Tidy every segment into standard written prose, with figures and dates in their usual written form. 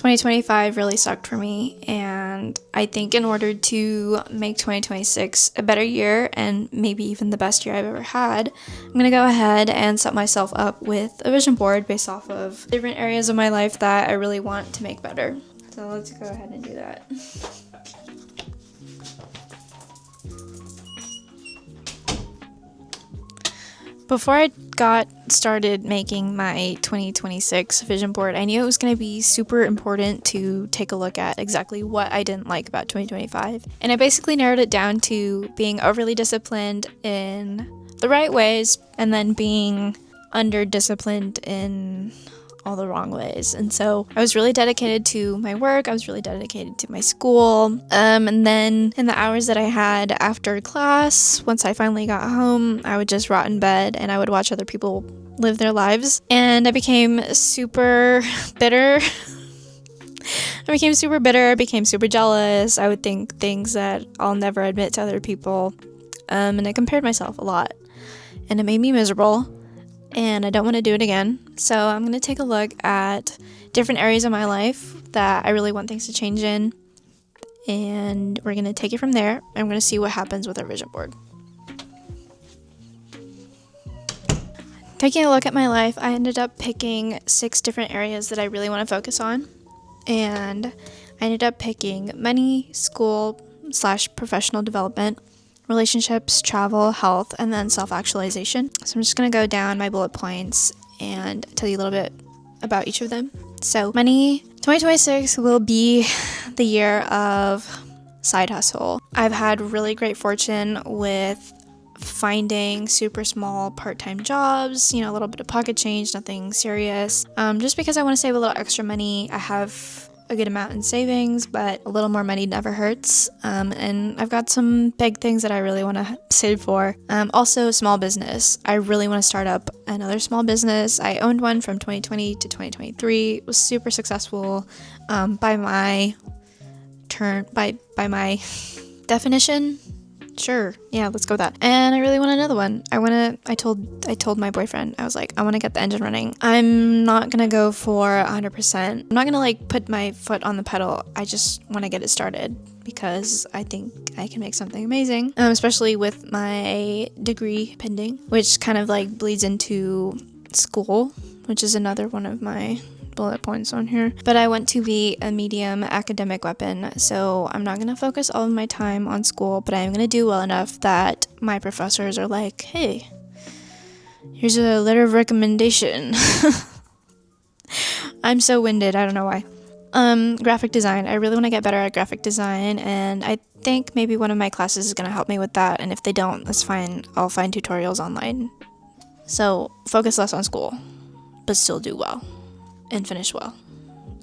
2025 really sucked for me, and I think in order to make 2026 a better year and maybe even the best year I've ever had, I'm gonna go ahead and set myself up with a vision board based off of different areas of my life that I really want to make better. So let's go ahead and do that. Before I got started making my 2026 vision board, I knew it was going to be super important to take a look at exactly what I didn't like about 2025. And I basically narrowed it down to being overly disciplined in the right ways and then being under-disciplined in all the wrong ways. And so I was really dedicated to my work, I was really dedicated to my school, and then in the hours that I had after class, once I finally got home, I would just rot in bed and I would watch other people live their lives, and I became super bitter. I became super jealous. I would think things that I'll never admit to other people, and I compared myself a lot, and it made me miserable. And I don't want to do it again. So I'm going to take a look at different areas of my life that I really want things to change in. And we're going to take it from there. I'm going to see what happens with our vision board. Taking a look at my life, I ended up picking 6 different areas that I really want to focus on. And I ended up picking money, school/professional development, relationships, travel, health, and then self-actualization. So I'm just going to go down my bullet points and tell you a little bit about each of them. So money, 2026 will be the year of side hustle. I've had really great fortune with finding super small part-time jobs, a little bit of pocket change, nothing serious. Just because I want to save a little extra money. I have a good amount in savings, but a little more money never hurts. And I've got some big things that I really want to save for. Also, small business. I really want to start up another small business. I owned one from 2020 to 2023. It was super successful by my definition. Sure, yeah, let's go with that. And I really want another one. I told my boyfriend, I was like, I want to get the engine running. I'm not gonna go for 100%. I'm not gonna put my foot on the pedal. I just want to get it started because I think I can make something amazing, especially with my degree pending, which kind of bleeds into school, which is another one of my bullet points on here. But I want to be a medium academic weapon, so I'm not going to focus all of my time on school, but I'm going to do well enough that my professors are like, hey, here's a letter of recommendation. I'm so winded, I don't know why. Graphic design. I really want to get better at graphic design, and I think maybe one of my classes is going to help me with that, and if they don't, that's fine. I'll find tutorials online. So focus less on school, but still do well. And finish well.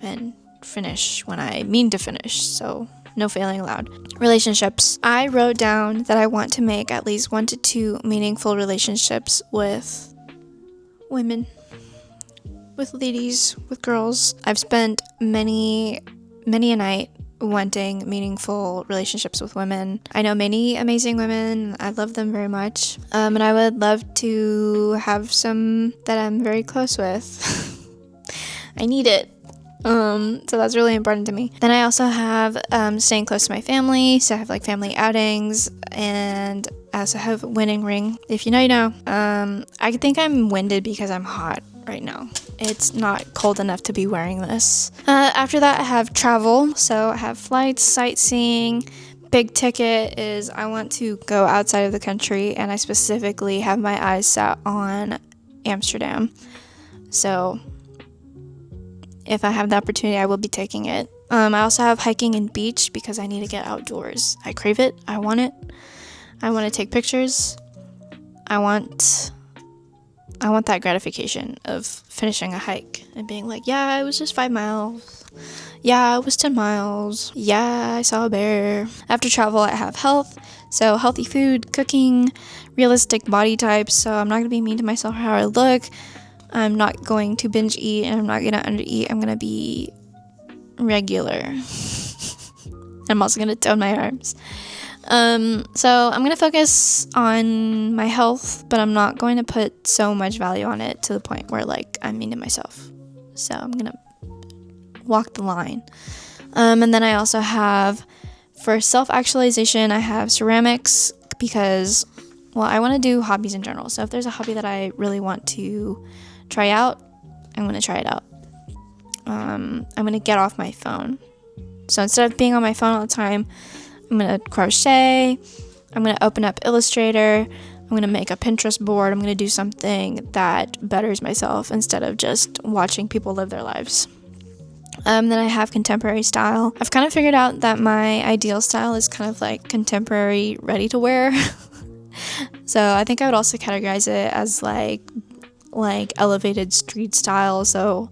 And finish when I mean to finish, so no failing allowed. Relationships. I wrote down that I want to make at least 1 to 2 meaningful relationships with women, with ladies, with girls. I've spent many a night wanting meaningful relationships with women. I know many amazing women. I love them very much. And I would love to have some that I'm very close with. I need it. So that's really important to me. Then I also have staying close to my family. So I have family outings, and I also have wedding ring. If you know, you know. I think I'm winded because I'm hot right now. It's not cold enough to be wearing this. After that, I have travel. So I have flights, sightseeing. Big ticket is I want to go outside of the country, and I specifically have my eyes set on Amsterdam. So if I have the opportunity, I will be taking it. I also have hiking and beach because I need to get outdoors. I crave it. I want it. I want to take pictures. I want that gratification of finishing a hike and being like, yeah, it was just 5 miles. Yeah, it was 10 miles. Yeah, I saw a bear. After travel, I have health. So healthy food, cooking, realistic body types. So I'm not going to be mean to myself for how I look. I'm not going to binge eat, and I'm not going to under eat. I'm going to be regular. I'm also going to tone my arms. So I'm going to focus on my health, but I'm not going to put so much value on it to the point where I'm mean to myself. So I'm going to walk the line. And then I also have, for self-actualization, I have ceramics because, well, I want to do hobbies in general. So if there's a hobby that I really want to try out, I'm going to try it out. I'm going to get off my phone. So instead of being on my phone all the time, I'm going to crochet. I'm going to open up Illustrator. I'm going to make a Pinterest board. I'm going to do something that betters myself instead of just watching people live their lives. Then I have contemporary style. I've kind of figured out that my ideal style is kind of like contemporary ready to wear. So I think I would also categorize it as like elevated street style. So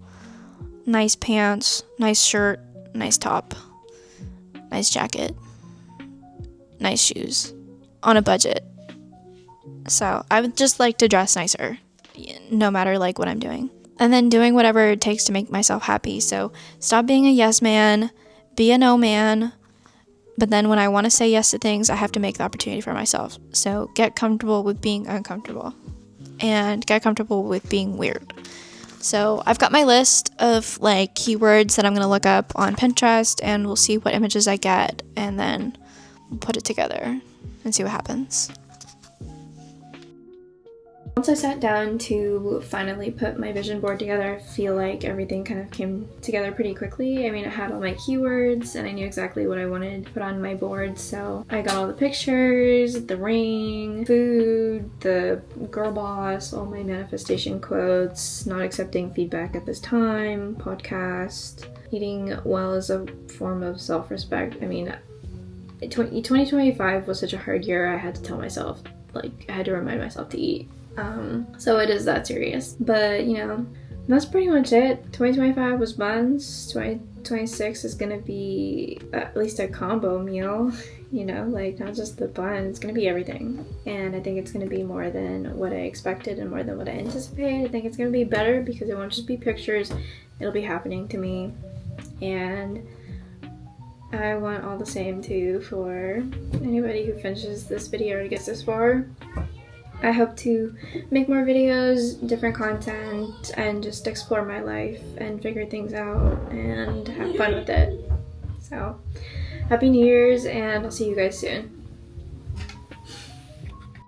nice pants, nice shirt, nice top, nice jacket, nice shoes on a budget. So I would just like to dress nicer no matter like what I'm doing. And then doing whatever it takes to make myself happy. So stop being a yes man, be a no man. But then when I want to say yes to things, I have to make the opportunity for myself. So get comfortable with being uncomfortable and get comfortable with being weird. So I've got my list of like keywords that I'm going to look up on Pinterest, and we'll see what images I get and then put it together and see what happens. Once I sat down to finally put my vision board together, I feel like everything kind of came together pretty quickly. I mean, I had all my keywords and I knew exactly what I wanted to put on my board. So I got all the pictures, the ring, food, the girl boss, all my manifestation quotes, not accepting feedback at this time, podcast, eating well is a form of self-respect. I mean, 2025 was such a hard year. I had to tell myself, like, I had to remind myself to eat. So it is that serious. But, you know, that's pretty much it. 2025 was buns. 2026 is gonna be at least a combo meal, you know, like not just the bun, it's gonna be everything. And I think it's gonna be more than what I expected and more than what I anticipated. I think it's gonna be better because it won't just be pictures, it'll be happening to me. And I want all the same too for anybody who finishes this video or gets this far. I hope to make more videos, different content, and just explore my life and figure things out and have fun with it. So, Happy New Year's, and I'll see you guys soon.